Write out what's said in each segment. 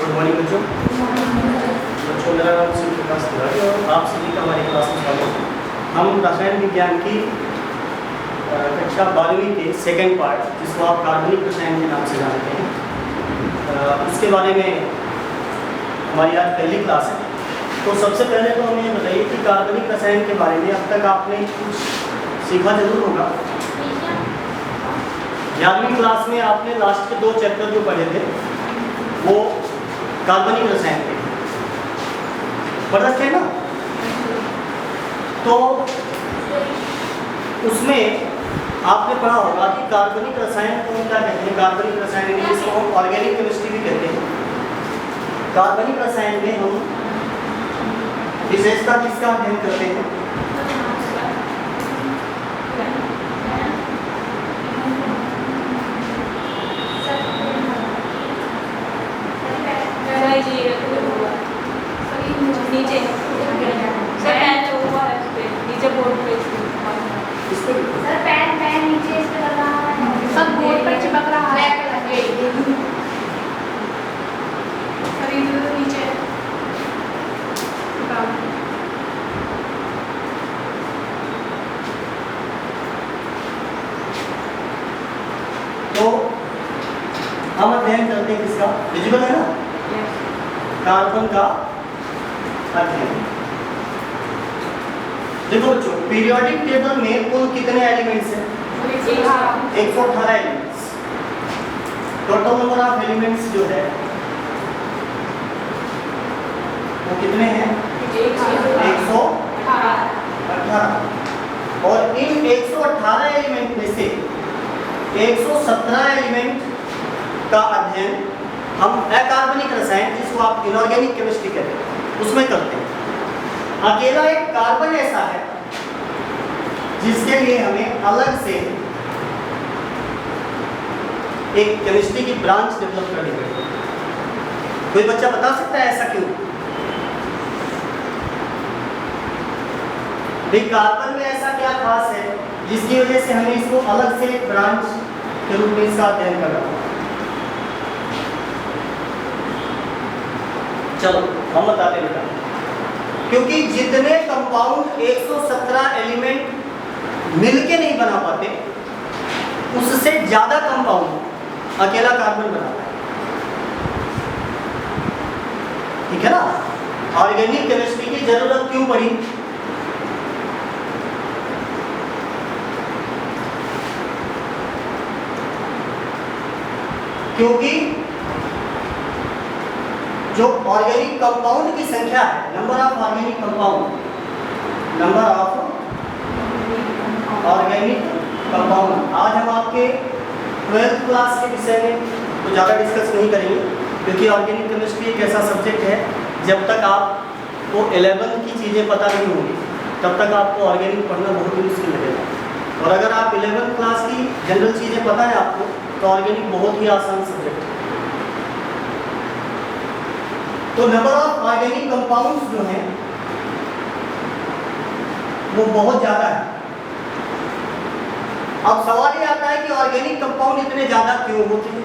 Good morning बच्चों। मेरा नाम श्री प्रकाश तिवारी और आप सभी का हमारी क्लास में स्वागत है। हम रसायन विज्ञान की कक्षा 12वीं के सेकंड पार्ट, जिसको आप कार्बनिक रसायन के नाम से जानते हैं, उसके बारे में हमारी आज पहली क्लास है। तो सबसे पहले तो हमें बताइए कि कार्बनिक रसायन के बारे में अब तक आपने कुछ सीखा जरूर होगा। 11वीं क्लास में आपने लास्ट के 2 चैप्टर जो पढ़े थे वो कार्बनिक रसायन थे, पढ़ रखे हैं ना। तो उसमें आपने पढ़ा होगा कि कार्बनिक रसायन को क्या कहते हैं। कार्बनिक रसायन में इसको हम ऑर्गेनिक केमिस्ट्री भी कहते हैं। कार्बनिक रसायन में हम विशेषता किसका अध्ययन करते हैं? नीचे नीचे बोर्ड पे सर पेन नीचे इस पे लग रहा है, सब बोर्ड पर चिपक रहा है। सर इधर नीचे तो हम अध्ययन करते हैं किसका? विजिबल है ना, कार्बन का अध्ययन। देखो बच्चों, पीरियोडिक टेबल में कुल कितने एलिमेंट्स हैं? 118 elements. Total number of elements जो है वो कितने हैं? 118। और इन 118 एलिमेंट में से 117 एलिमेंट का अध्ययन हम अकार्बनिक रसायन, जिसको आप इनऑर्गेनिक केमिस्ट्री कहते हैं, उसमें करते हैं। अकेला एक कार्बन ऐसा है जिसके लिए हमें अलग से एक केमिस्ट्री की ब्रांच डेवलप करनी पड़ेगी। कोई बच्चा बता सकता है ऐसा क्यों? भाई कार्बन में ऐसा क्या खास है जिसकी वजह से हमें इसको अलग से एक ब्रांच के रूप में इसका अध्ययन करना होगा? चलो हम बताते बेटा। क्योंकि जितने कंपाउंड 117 एलिमेंट मिलके नहीं बना पाते, उससे ज्यादा कंपाउंड अकेला कार्बन बनाता है। ठीक है ना। ऑर्गेनिक केमिस्ट्री की जरूरत क्यों पड़ी? क्योंकि जो ऑर्गेनिक कंपाउंड की संख्या है, number of organic compound, number of organic compound, आज हम आपके 12th क्लास के विषय में तो ज़्यादा डिस्कस नहीं करेंगे, क्योंकि ऑर्गेनिक केमिस्ट्री एक ऐसा सब्जेक्ट है जब तक आपको 11th की चीज़ें पता नहीं होंगी तब तक आपको ऑर्गेनिक पढ़ना बहुत ही मुश्किल लगेगा। और अगर आप 11th क्लास की जनरल चीज़ें पता है आपको, तो ऑर्गेनिक बहुत ही आसान सब्जेक्ट है। तो नंबर ऑफ ऑर्गेनिक कंपाउंड्स जो हैं वो बहुत ज्यादा है। अब सवाल ये आता है कि ऑर्गेनिक कंपाउंड इतने ज्यादा क्यों होते हैं?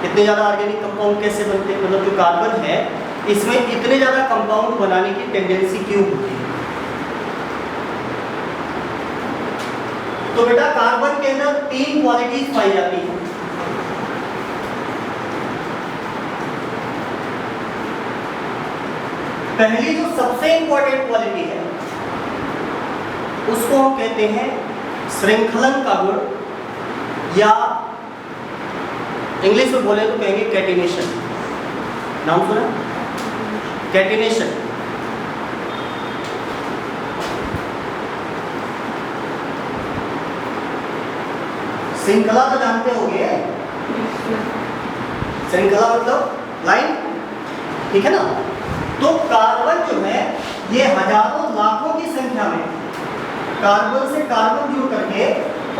इतने ज्यादा ऑर्गेनिक कंपाउंड कैसे बनते हैं? मतलब जो कार्बन है इसमें इतने ज्यादा कंपाउंड बनाने की टेंडेंसी क्यों होती है? तो बेटा कार्बन के अंदर 3 क्वालिटीज पाई जाती हैं। पहली जो सबसे इंपॉर्टेंट क्वालिटी है उसको हम कहते हैं श्रृंखलन का गुण, या इंग्लिश में बोले तो कहेंगे कैटिनेशन। नाम सुना? कैटिनेशन। श्रृंखला तो जानते होंगे, श्रृंखला मतलब लाइन, ठीक है ना। तो कार्बन जो है ये हजारों लाखों की संख्या में कार्बन से कार्बन जुड़ करके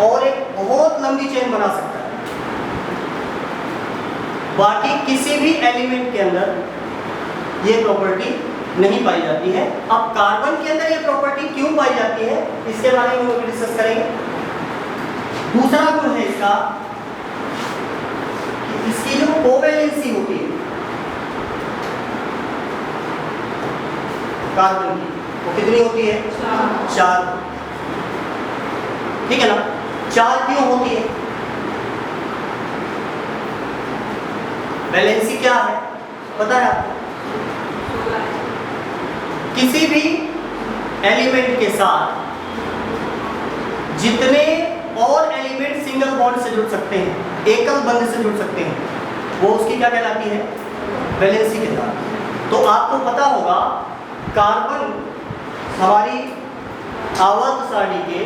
और एक बहुत लंबी चेन बना सकता है। बाकी किसी भी एलिमेंट के अंदर ये प्रॉपर्टी नहीं पाई जाती है। अब कार्बन के अंदर ये प्रॉपर्टी क्यों पाई जाती है इसके बारे में हम डिस्कस करेंगे। दूसरा गुण है इसका कि इसकी जो कोवैलेंसी होती है कार्बन की, वो कितनी होती है? 4। ठीक है ना? 4 क्यों होती है? वैलेंसी क्या है पता है आपको? किसी भी एलिमेंट के साथ जितने और एलिमेंट सिंगल बॉन्ड से जुड़ सकते हैं, एकल बंध से जुड़ सकते हैं, वो उसकी क्या कहलाती है? वैलेंसी कहलाती। तो आपको पता होगा कार्बन हमारी आवर्त सारणी के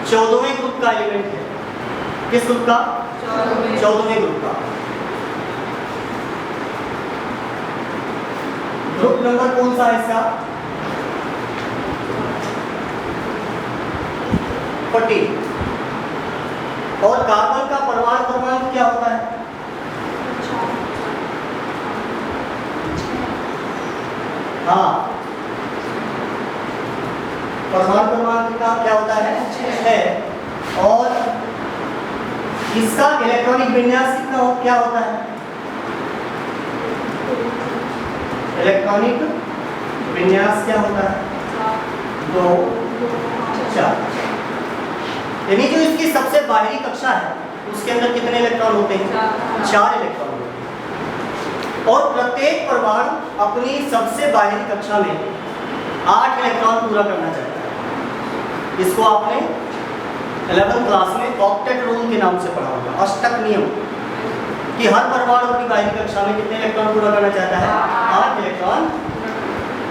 14वें ग्रुप का एलिमेंट है। किस ग्रुप का? 14वें ग्रुप का। ग्रुप नंबर कौन सा है इसका? 14। और कार्बन का परमाणु क्रमांक क्या होता है? हाँ, परमाणु क्रमांक का क्या होता है? 6। और इसका इलेक्ट्रॉनिक विन्यास कितना क्या होता है? इलेक्ट्रॉनिक विन्यास क्या होता है? 2, 4। यानी जो इसकी सबसे बाहरी कक्षा है उसके अंदर कितने इलेक्ट्रॉन होते हैं? 4 इलेक्ट्रॉन होते हैं। और प्रत्येक परमाणु अपनी सबसे बाहरी कक्षा में 8 इलेक्ट्रॉन पूरा करना चाहता है। इसको आपने 11th क्लास में ऑक्टेट रूल के नाम से पढ़ा होगा, अष्टक नियम, कि हर परमाणु अपनी बाहरी कक्षा में कितने इलेक्ट्रॉन पूरा करना चाहता है? 8 इलेक्ट्रॉन।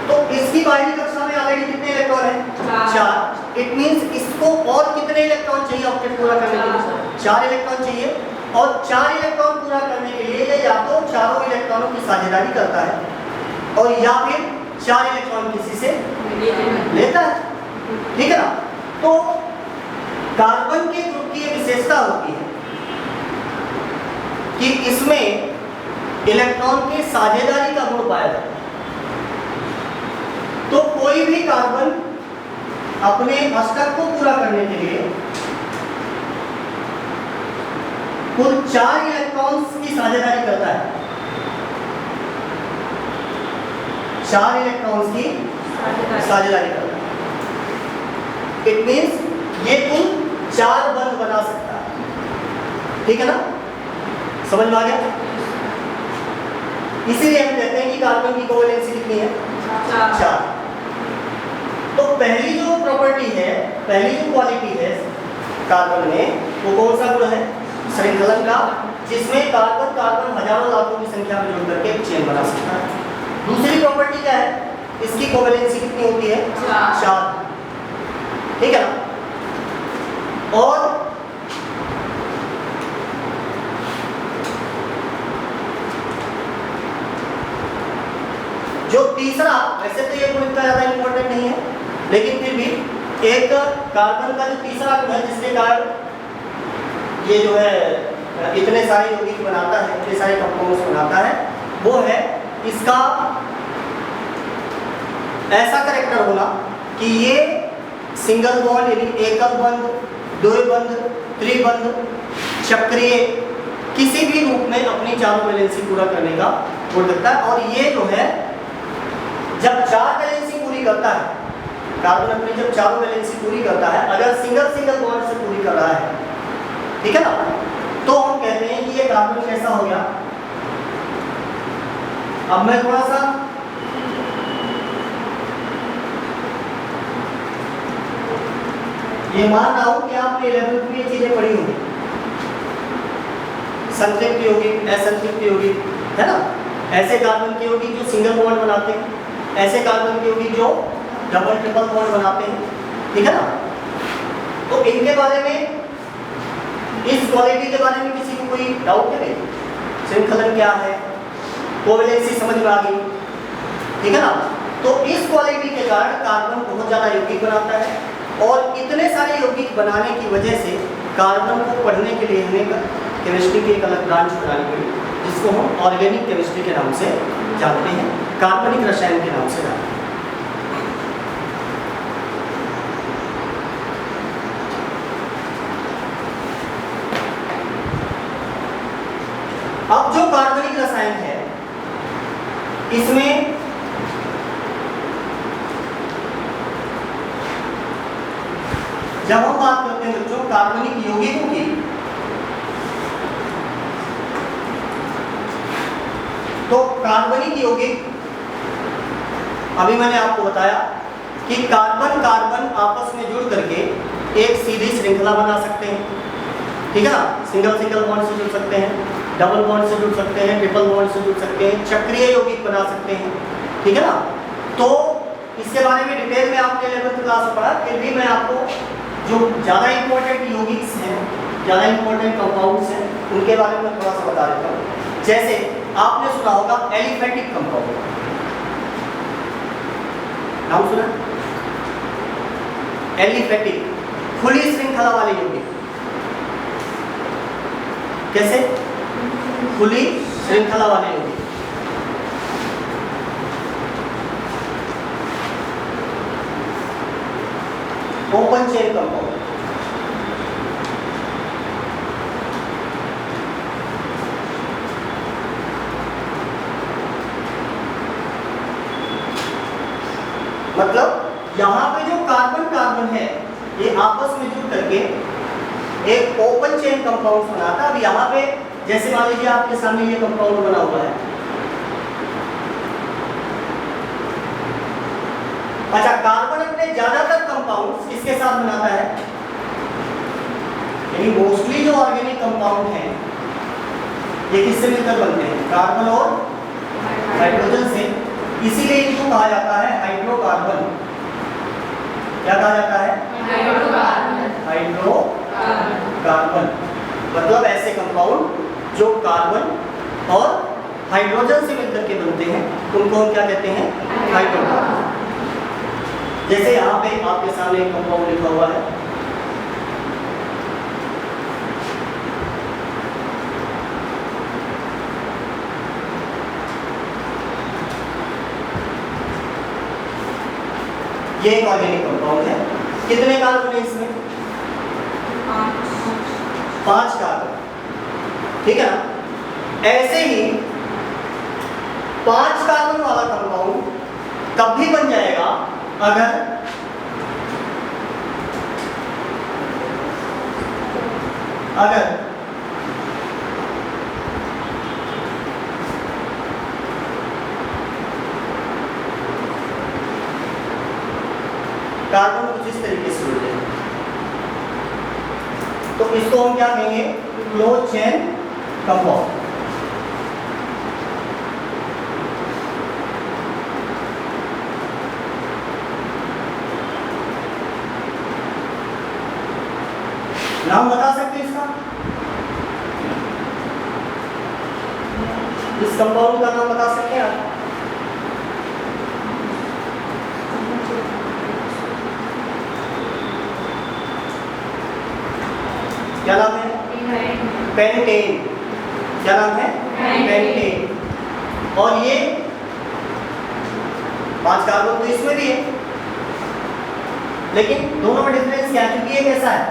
तो इसकी बाहरी कक्षा में ऑलरेडी कितने इलेक्ट्रॉन है? 4। इट मींस इसको और कितने इलेक्ट्रॉन चाहिए ऑक्टेट पूरा करने के लिए? 4 इलेक्ट्रॉन चाहिए। और 4 इलेक्ट्रॉन पूरा करने के लिए ये या तो चारों इलेक्ट्रॉनों की साझेदारी करता है और या फिर 4 इलेक्ट्रॉन किसी से लेता है। ठीक है ना? तो कार्बन के ग्रुप की एक विशेषता होती है कि इसमें इलेक्ट्रॉन के साझेदारी का गुण पाया जाता है। तो कोई भी कार्बन अपने अष्टक को पूरा करने के लिए कुल 4 इलेक्ट्रॉन्स की साझेदारी करता है। 4 इलेक्ट्रॉन्स की साझेदारी करता है। इट मींस ये कुल 4 बंध बना सकता है। ठीक है ना? समझ में आ गया? इसीलिए हम कहते हैं कि कार्बन की कोवैलेंसी कितनी है? 4। तो पहली जो प्रॉपर्टी है, पहली जो क्वालिटी है कार्बन में, वो कौन सा गुण है? श्रृंखलन का, जिसमें कार्बन कार्बन हजारों लाखों की संख्या में जुड़ करके एक चेन बना सकता है। दूसरी प्रॉपर्टी क्या है? इसकी कोवैलेंसी कितनी होती है? 4। ठीक है ना? और जो तीसरा, वैसे तो ये गुण इतना ज्यादा इंपॉर्टेंट नहीं है, लेकिन फिर भी एक कार्बन का जो तीसरा गुण है जिसके कारण ये जो है इतने सारे यौगिक बनाता है, इतने सारे कंपाउंड्स बनाता है, वो है इसका ऐसा कैरेक्टर होना कि ये सिंगल बॉन्ड यानी एकल बंध, द्वैबंध, त्रिबंध, चक्रीय किसी भी रूप में अपनी चारों वैलेंसी पूरा करने का गुण रखता है। और ये जो है जब 4 वैलेंसी पूरी करता है, कार्बन अपनी जब चारों वैलेंसी पूरी करता है, अगर सिंगल बॉन्ड से पूरी कर रहा है, ठीक है ना, तो हम कहते हैं कि ये कार्बन कैसा हो गया। अब मैं थोड़ा सा ये मान रहा हूं कि आपने 11th में ये चीजें पढ़ी होंगी, संतृप्त यौगिक, असंतृप्त यौगिक, है ना, ऐसे कार्बन के यौगिक जो सिंगल बॉन्ड बनाते हैं, ऐसे कार्बन के यौगिक जो डबल ट्रिपल बॉन्ड बनाते हैं, ठीक है ना। तो इनके बारे में, इस क्वालिटी के बारे में किसी को कोई डाउट है? श्रृंखलन क्या है, कोवैलेंसी समझ में आ गई, ठीक है ना। तो इस क्वालिटी के कारण कार्बन बहुत ज्यादा यौगिक बनाता है, और इतने सारे यौगिक बनाने की वजह से कार्बन को पढ़ने के लिए हमें केमिस्ट्री की एक अलग ब्रांच बनानी पड़ी, जिसको हम ऑर्गेनिक केमिस्ट्री के नाम से जानते हैं, कार्बनिक रसायन के नाम से जानते हैं। अब जो कार्बनिक रसायन है इसमें जब हम बात करते हैं बच्चों कार्बनिक यौगिकों की, तो कार्बनिक यौगिक अभी मैंने आपको बताया कि कार्बन कार्बन आपस में जुड़ करके एक सीधी श्रृंखला बना सकते हैं, ठीक है ना। सिंगल सिंगल बॉन्ड से जुड़ सकते हैं, डबल बॉन्ड से जुड़ सकते हैं, ट्रिपल बॉन्ड से जुड़ सकते हैं, चक्रीय यौगिक बना सकते हैं, ठीक है ना। तो इसके बारे में डिटेल में आपने 11th क्लास में पढ़ा, फिर भी मैं आपको जो ज़्यादा इंपॉर्टेंट यौगिक्स हैं, ज़्यादा इंपॉर्टेंट कंपाउंड्स हैं, उनके बारे में थोड़ा सा बता देता हूँ। जैसे आपने सुना होगा एलिफेटिक कंपाउंड, नाम सुना? एलिफेटिक, खुली श्रृंखला वाले यौगिक। कैसे? खुली श्रृंखला वाले यौगिक। ओपन चेन कंपाउंड, मतलब यहां पे जो कार्बन कार्बन है ये आपस में जुड़ करके एक ओपन चेन कंपाउंड बनाता है। अब यहाँ पे जैसे मान लीजिए आपके सामने ये कंपाउंड बना हुआ है, अच्छा कार्बन अपने ज्यादातर कंपाउंड किसके साथ बनाता है, यानी मोस्टली जो ऑर्गेनिक कंपाउंड हैं ये किससे मिलकर बनते हैं, कार्बन और हाइड्रोजन से। इसीलिए इनको कहा जाता है हाइड्रोकार्बन। क्या कहा जाता है? हाइड्रोकार्बन। मतलब ऐसे कंपाउंड जो कार्बन और हाइड्रोजन से मिलकर के बनते हैं उनको हम क्या कहते हैं, हाइड्रोकार्बन। जैसे यहाँ पे आपके सामने एक कंपाउंड लिखा हुआ है, ये एक ऑर्गेनिक कंपाउंड है। कितने कार्बन है इसमें? 5 कार्बन, ठीक है ना। ऐसे ही 5 कार्बन वाला कंपाउंड तब भी बन जाएगा अगर कार्बन कुछ इस तरीके से जुड़ जाए, तो इसको हम क्या कहेंगे, क्लोज चेन कंपाउंड। नाम बता सकते हैं इसका? इस कंपाउंड का नाम बता सकते हैं आप? क्या नाम है? पेंटेन। क्या नाम है? पेंटेन। और ये 5 कार्बन तो इसमें भी है, लेकिन दोनों में डिफरेंस क्या है, क्योंकि ये कैसा है,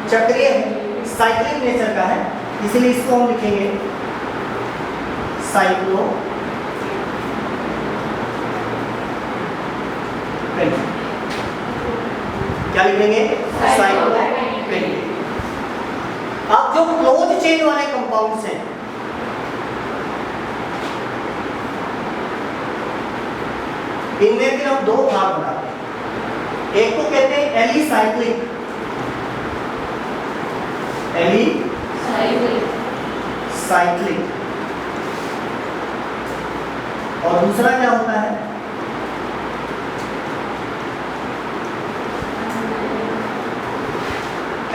चक्रीय है, साइक्लिक नेचर का है, इसलिए इसको हम लिखेंगे साइक्लो पेंटेन। क्या लिखेंगे? Cyclo pentane. अब जो क्लोज चेन वाले कंपाउंड्स हैं, इनमें फिर हम 2 भाग बनाते हैं। एक को कहते हैं एलिसाइक्लिक, साइक्लिक, और दूसरा क्या होता है,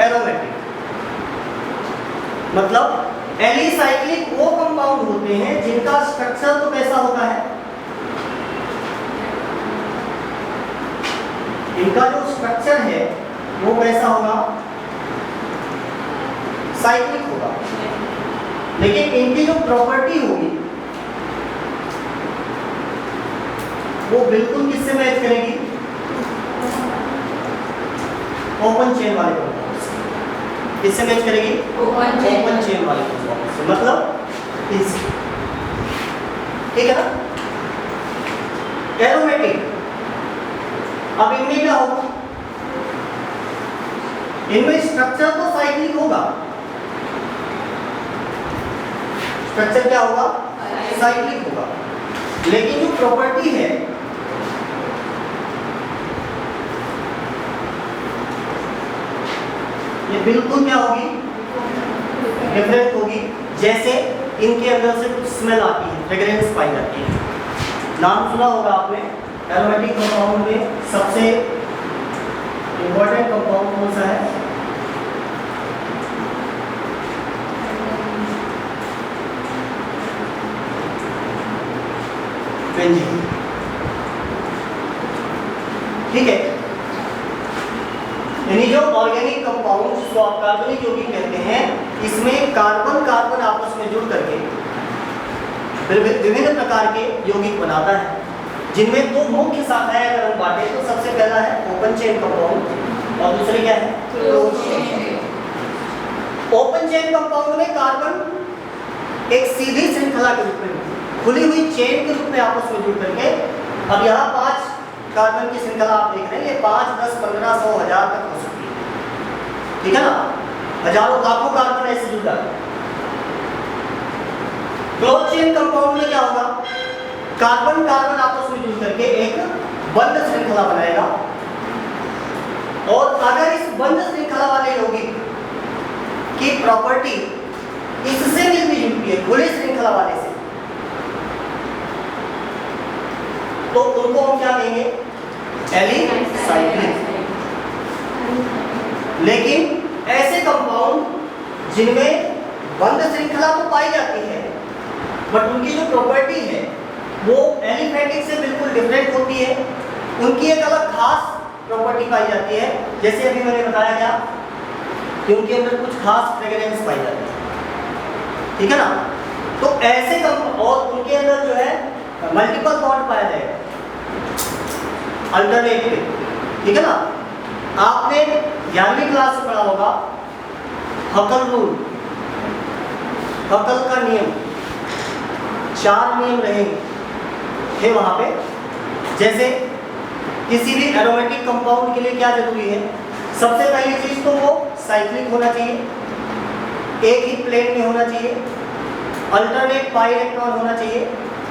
एरोमेटिक। मतलब एलिसाइक्लिक वो कंपाउंड होते हैं जिनका स्ट्रक्चर तो कैसा होता है, इनका जो स्ट्रक्चर है वो कैसा होगा, साइक्लिक होगा, लेकिन इनकी जो प्रॉपर्टी होगी वो बिल्कुल किससे मैच करेगी, ओपन चेन वाले कंपाउंड से। किससे मैच करेगी? ओपन चेन वाले कंपाउंड से। मतलब इज, ठीक है ना। एरोमेटिक, अब इनमें क्या होगा, इनमें स्ट्रक्चर तो साइक्लिक होगा, स्ट्रक्चर क्या होगा, साइक्लिक होगा, लेकिन जो प्रॉपर्टी है ये बिल्कुल क्या होगी, डिफरेंट होगी। जैसे इनके अंदर से कुछ स्मेल आती है, फ्रेग्रेंस पाई जाती है। नाम सुना होगा आपने, एरोमेटिक कंपाउंड में सबसे इंपॉर्टेंट कंपाउंड कौन सा है, बेंजीन, ठीक है। यानी जो ऑर्गेनिक कंपाउंड जिसको आप कार्बनिक यौगिक कहते हैं, इसमें कार्बन कार्बन आपस में जुड़ करके विभिन्न प्रकार के यौगिक बनाता है, जिनमें दो मुख्य शाखाएं अगर हम बांटे तो सबसे पहला है ओपन चेन कंपाउंड और दूसरे क्या है, close chain. Open chain compound में कार्बन एक सीधी श्रृंखला के रूप में, खुली हुई चेन के रूप में आपस में जुड़ करके, अब यहाँ 5 कार्बन की श्रृंखला आप देख रहे हैं, ये 5, 10, 15, 100, 1000 तक हो सकती है, ठीक है ना। हजारों लाखों कार्बन ऐसे जुड़ जाते हैं। क्लोज चेन कंपाउंड में क्या होगा, कार्बन कार्बन आपस में जुड़ करके एक बंद श्रृंखला बनाएगा, और अगर इस बंद श्रृंखला वाले यौगिक की प्रॉपर्टी इससे मिलती जुलती है, खुली श्रृंखला वाले से, तो उनको हम क्या कहेंगे, एलिसाइक्लिक। लेकिन ऐसे कंपाउंड जिनमें बंद श्रृंखला तो पाई जाती है, बट उनकी जो प्रॉपर्टी है वो एलिफेटिक से बिल्कुल डिफरेंट होती है, उनकी एक अलग खास प्रॉपर्टी पाई जाती है। जैसे अभी मैंने बताया क्या कि उनके अंदर कुछ खास फ्रेग्रेंस पाई जाती है, ठीक है ना। तो ऐसे और उनके अंदर जो है मल्टीपल बॉन्ड पाया जाएगा, अल्टरनेटिव, ठीक है ना। आपने 11वीं क्लास में पढ़ा होगा हकल रूल, हकल का नियम, 4 नियम रहेंगे वहां पे। जैसे किसी भी एरोमेटिक कंपाउंड के लिए क्या जरूरी है, सबसे पहली चीज तो वो साइक्लिक होना चाहिए, एक ही प्लेन में होना चाहिए, अल्टरनेट पाई इलेक्ट्रॉन होना चाहिए,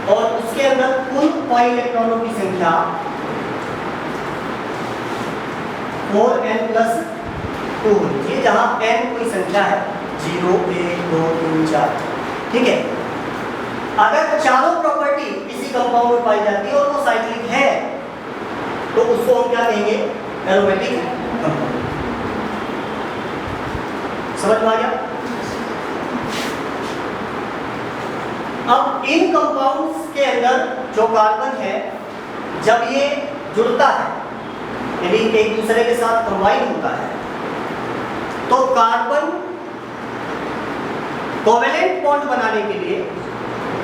और उसके अंदर कुल पाई इलेक्ट्रॉनों की संख्या 4n+2 होनी चाहिए, जहां n कोई संख्या है, 0, 1, 2, 3, 4, ठीक है। अगर चारों प्रॉपर्टी किसी कंपाउंड में पाई जाती है और वो साइक्लिक है, तो उसको हम क्या कहेंगे, एरोमेटिक कंपाउंड। समझ में आ गया। अब इन कंपाउंड्स के अंदर जो कार्बन है, जब ये जुड़ता है, यानी एक दूसरे के साथ कंबाइन होता है, तो कार्बन कोवेलेंट बॉन्ड बनाने के लिए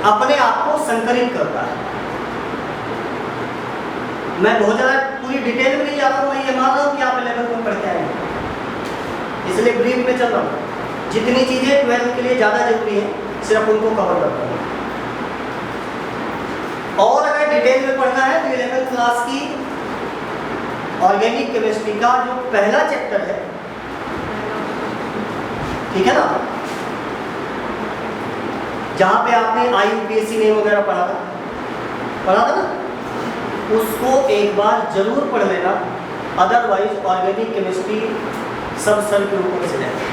अपने आप को संकरित करता है। मैं बहुत ज़्यादा पूरी डिटेल में नहीं जा रहा हूँ, मैं ये मान रहा हूँ कि आप 11th में पढ़ के आएंगे, इसलिए ब्रीफ में चल रहा हूँ। जितनी चीज़ें 12th के लिए ज़्यादा जरूरी है, सिर्फ उनको कवर करता हूँ। और अगर डिटेल में पढ़ना है तो 11th क्लास की ऑर्गेनिक केमिस्ट्री का जो पहला चैप्टर है, ठीक है ना, जहां पे आपने IUPAC नेम वगैरह पढ़ा था ना, उसको एक बार जरूर पढ़ लेना, अदरवाइज ऑर्गेनिक केमिस्ट्री सब सर के ऊपर से जाएगा,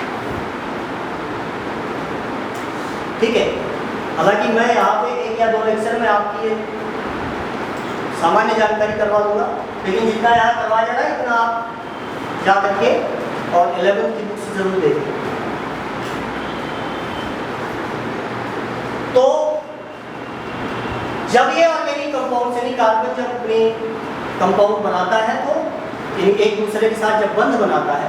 ठीक है। हालांकि मैं यहाँ पे 1 या 2 लेक्चर में आपकी सामान्य जानकारी करवा दूंगा, लेकिन जितना यहाँ करवाया जा रहा है इतना आप जा करके और 11th की बुक्स जरूर देखें। तो जब ये ऑर्गेनिक कंपाउंड यानी कार्बन जब अपने कंपाउंड बनाता है, तो एक दूसरे के साथ जब बंध बनाता है,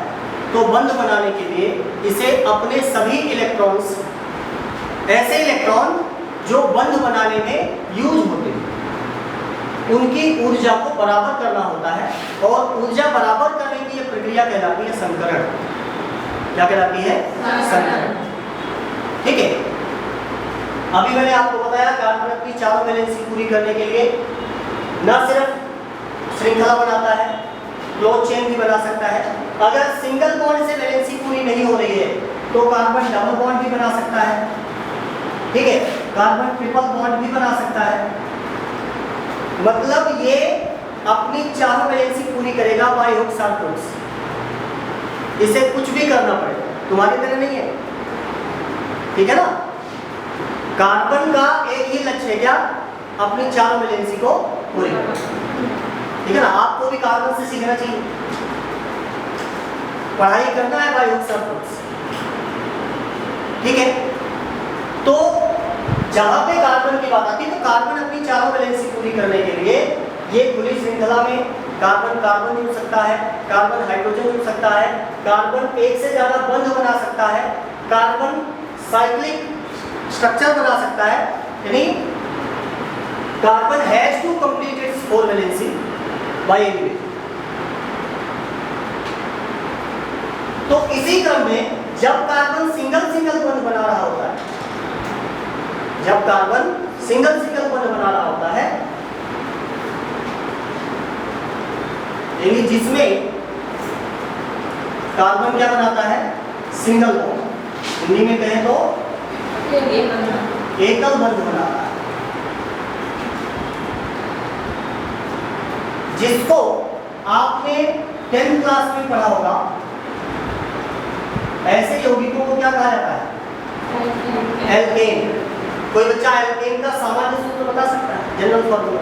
तो बंध बनाने के लिए इसे अपने सभी इलेक्ट्रॉन्स, ऐसे इलेक्ट्रॉन जो बंध बनाने में यूज होते हैं, उनकी ऊर्जा को बराबर करना होता है, और ऊर्जा बराबर करने की यह प्रक्रिया कहलाती है संकरण। क्या कहलाती है? संकरण, ठीक है। अभी मैंने आपको बताया कार्बन अपनी चारों वैलेंसी पूरी करने के लिए न सिर्फ श्रृंखला बनाता है, क्लोज चेन भी बना सकता है। अगर सिंगल बॉन्ड से वैलेंसी पूरी नहीं हो रही है तो कार्बन डबल बॉन्ड भी बना सकता है, ठीक है, कार्बन ट्रिपल बॉन्ड भी बना सकता है। मतलब ये अपनी चारों वैलेंसी पूरी करेगा बाय हुक्स और क्रूक्स। इसे कुछ भी करना पड़ेगा, तुम्हारी तरह नहीं है, ठीक है ना। कार्बन का एक ही लक्ष्य है, क्या? अपनी चारों वैलेंसी को पूरी करना, ठीक है ना। आपको भी कार्बन से सीखना चाहिए, पढ़ाई करना है बाय हुक्स और क्रूक्स, ठीक है। तो जहां पे कार्बन की बात आती है तो कार्बन अपनी चारों वैलेंसी पूरी करने के लिए ये खुली श्रृंखला में कार्बन कार्बन जुड़ सकता है, कार्बन हाइड्रोजन जुड़ सकता है, कार्बन एक से ज्यादा बंध बना सकता है, कार्बन साइक्लिक स्ट्रक्चर बना सकता है, यानी carbon has to complete its 4 valency by any way. तो इसी क्रम में जब कार्बन सिंगल सिंगल बंध बना रहा होता है, जब कार्बन सिंगल सिंगल बंध बना रहा होता है, यानी जिसमें कार्बन क्या बनाता है? सिंगल बॉन्ड, हिंदी में कहें तो एकल बंध बनाता है, जिसको आपने 10th क्लास में पढ़ा होगा। ऐसे यौगिकों को क्या कहा जाता है? एल्केन। कोई बच्चा एल्केन का सामान्य सूत्र बता सकता है? General formula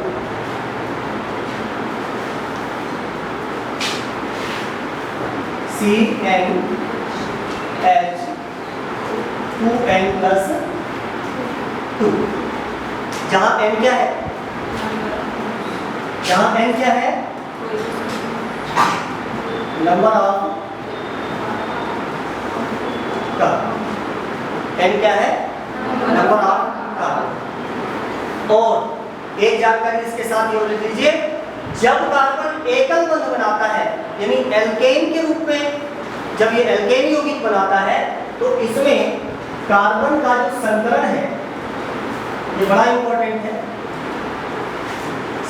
CnH2n+2। जहां n क्या है? जहां n क्या है? Number of carbon. n क्या है? Number of carbon. और एक जानकारी इसके साथ ये लिख लीजिए, जब कार्बन एकल बंध बनाता है, यानी एल्केन के रूप में जब ये एल्केन यौगिक बनाता है, तो इसमें कार्बन का जो संकरण है ये बड़ा इंपॉर्टेंट है।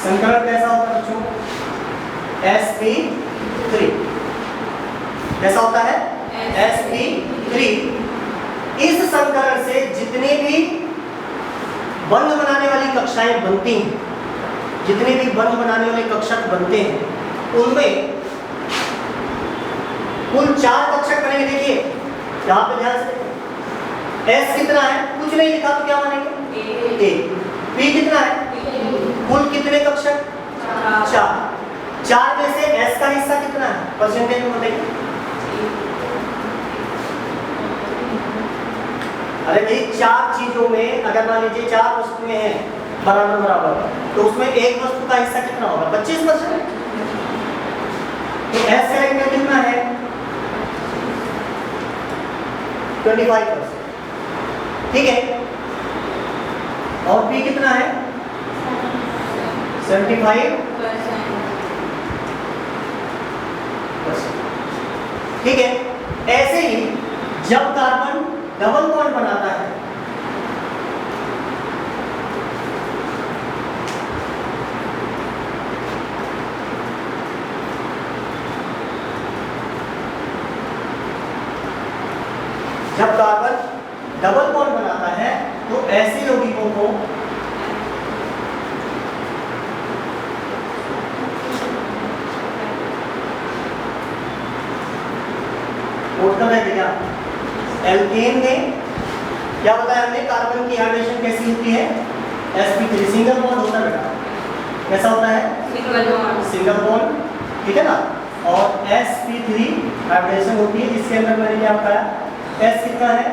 संकरण कैसा होता है बच्चों? sp3। कैसा होता है? sp3। इस संकरण से जितने भी बंध बनाने वाली कक्षाएं बनती हैं, जितने भी बंध बनाने वाले कक्षक बनते हैं, उनमें कुल 4 कक्षक बनेंगे। देखिए यहाँ पे ध्यान से देखो, S कितना है? कुछ नहीं लिखा तो क्या बनेंगे? A। P कितना है? कुल कितने कक्षक? 4। 4 में से S का हिस्सा कितना है? परसेंटेज में बताइए। अरे भाई 4 चीजों में अगर मान लीजिए 4 वस्तुएं हैं बराबर बराबर, तो उसमें एक वस्तु का हिस्सा कितना होगा? 25%। तो S का कितना है? 25%, ठीक है। और P कितना है? 75%, ठीक है। ऐसे ही जब कार्बन डबल बॉन्ड बनाता है, जब कार्बन डबल बॉन्ड बनाता है तो ऐसे यौगिकों को नोट कर रहे थे क्या? एल्केन में क्या बताया हमने? कार्बन की हाइड्रेशन कैसी होती है? sp3 सिंगल बॉन्ड होता है बेटा। कैसा होता है? सिंगल बॉन्ड, ठीक है ना। और sp3 हाइड्रेशन होती है, जिसके अंदर मैंने क्या बताया? S कितना है?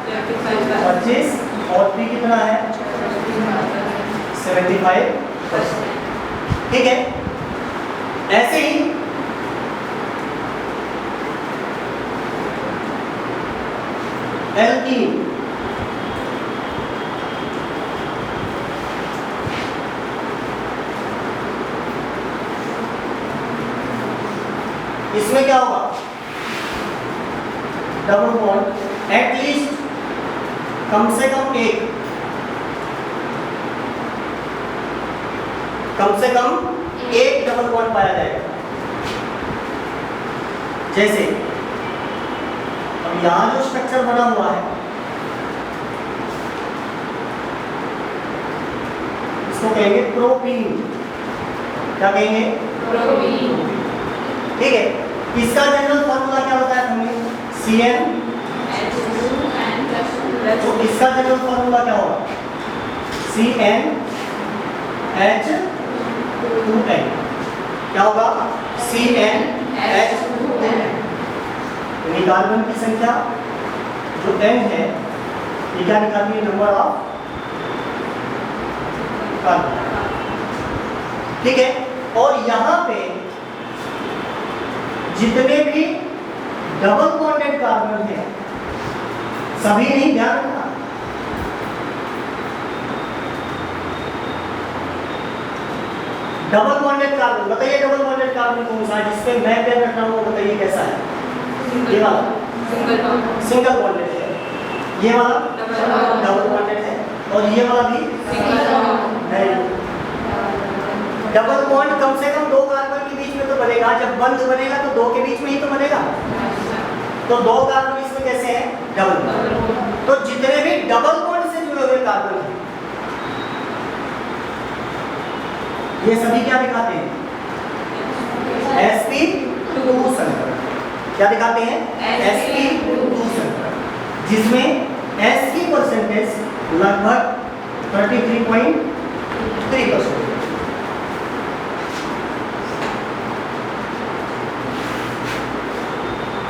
25 और P कितना है? 75%, ठीक है। ऐसे ही एल्कीन, इसमें क्या होगा? डबल बॉन्ड, एटलीस्ट कम से कम एक कम से कम एक डबल बॉन्ड पाया जाएगा। जैसे अब यहां जो स्ट्रक्चर बना हुआ है इसको कहेंगे प्रोपीन। क्या कहेंगे? प्रोपीन। ठीक है, इसका जनरल फॉर्मूला क्या बताया हमने? CN। तो इसका जनरल फॉर्मूला क्या होगा? CnH2n। क्या होगा? CnH2n। यानी कार्बन की संख्या जो n है ये क्या निकालती है? Number of carbon. ठीक है, और यहां पे जितने भी डबल बॉन्डेड कार्बन है सभी नहीं, ध्यान रखना, डबल बॉन्डेड कार्बन। बताइए डबल बॉन्डेड कार्बन कौन सा है जिसपे मैं पेयर रख रहा हूं? बताइए कैसा है? ये वाला सिंगल बॉन्डेड है, ये वाला डबल बॉन्डेड है, और ये वाला भी नहीं। डबल बॉन्ड कम से कम दो कार्बन के बीच में तो बनेगा। जब बंद बनेगा तो दो के बीच में ही तो बनेगा। तो दो कार्बन इसमें कैसे हैं? Double bond. तो जितने भी डबल बॉन्ड से जुड़े हुए कार्बन हैं ये सभी क्या दिखाते हैं? sp2 संकर। क्या दिखाते हैं? sp2 संकर, जिसमें s की परसेंटेज लगभग 33.3%।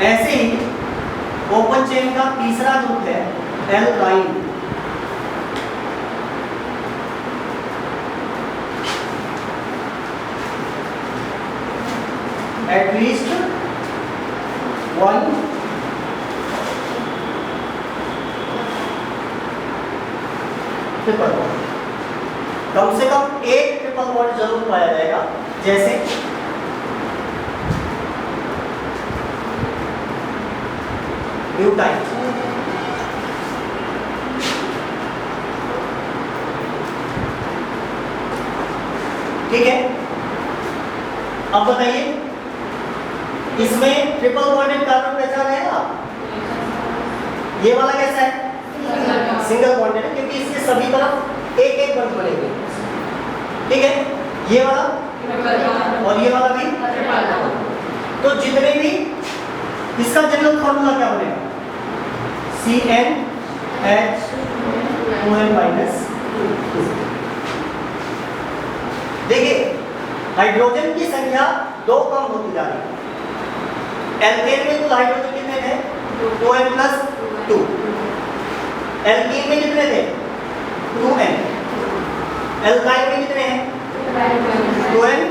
ऐसे ही ओपन चेन का तीसरा ग्रुप है alkyne. At least one triple bond, कम से कम एक ट्रिपल बॉन्ड जरूर पाया जाएगा। जैसे ब्यूटाइन। ठीक है, अब बताइए इसमें ट्रिपल बॉन्डेड कार्बन पहचान है आप? ये वाला कैसा है? सिंगल बॉन्डेड है, क्योंकि इसके सभी तरफ एक एक बंद बनेंगे। ठीक है, ये वाला और ये वाला भी। तो जितने भी, इसका जनरल फॉर्मूला क्या बनेगा? CnH2n-2। देखिए हाइड्रोजन की संख्या दो कम होती जा रही है। एल्केन में कुल हाइड्रोजन कितने थे? 2n+2। एल्कीन में कितने थे? 2n। एल्काइल में कितने हैं? 2n-।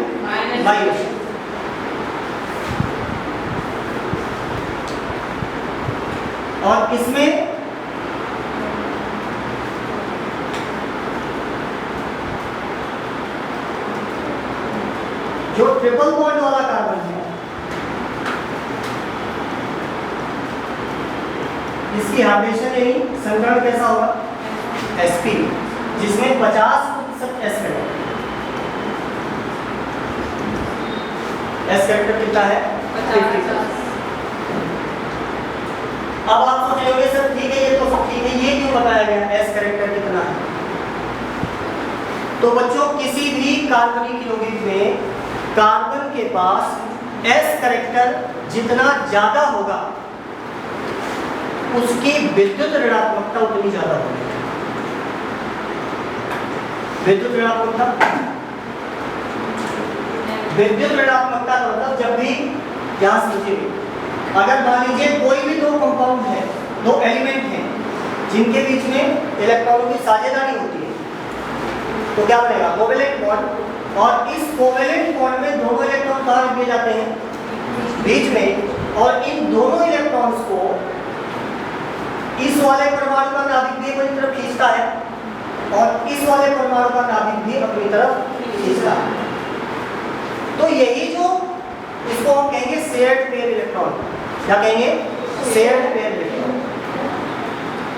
और इसमें जो ट्रिपल बॉन्ड वाला कार्बन है इसकी हाइड्रेशन यानी संकरण कैसा होगा? sp, जिसमें 50% s कैरेक्टर कितना है? 50। अब आप सोच रहे होंगे सर ठीक है ये तो सब ठीक है, ये क्यों बताया गया s कैरेक्टर कितना है? तो बच्चों किसी भी कार्बनिक यौगिक में कार्बन के पास s कैरेक्टर जितना ज्यादा होगा उसकी विद्युत ऋणात्मकता उतनी ज्यादा होगी। विद्युत ऋणात्मकता का मतलब जब भी, ध्यान समझिए, अगर मान लीजिए कोई भी दो कंपाउंड है, दो एलिमेंट हैं जिनके बीच में इलेक्ट्रॉनों की साझेदारी होती है तो क्या बनेगा? Covalent bond. और इस कोवेलेंट बॉन्ड में दोनों इलेक्ट्रॉन कहाँ रख दिए जाते हैं? बीच में। और इन दोनों इलेक्ट्रॉन्स को इस वाले परमाणु का नाभिक भी अपनी तरफ खींचता है और इस वाले परमाणु का नाभिक भी अपनी तरफ खींचता है। तो यही जो इसको हम कहेंगे शेयर्ड पेयर इलेक्ट्रॉन। क्या कहेंगे? Shared pair electron.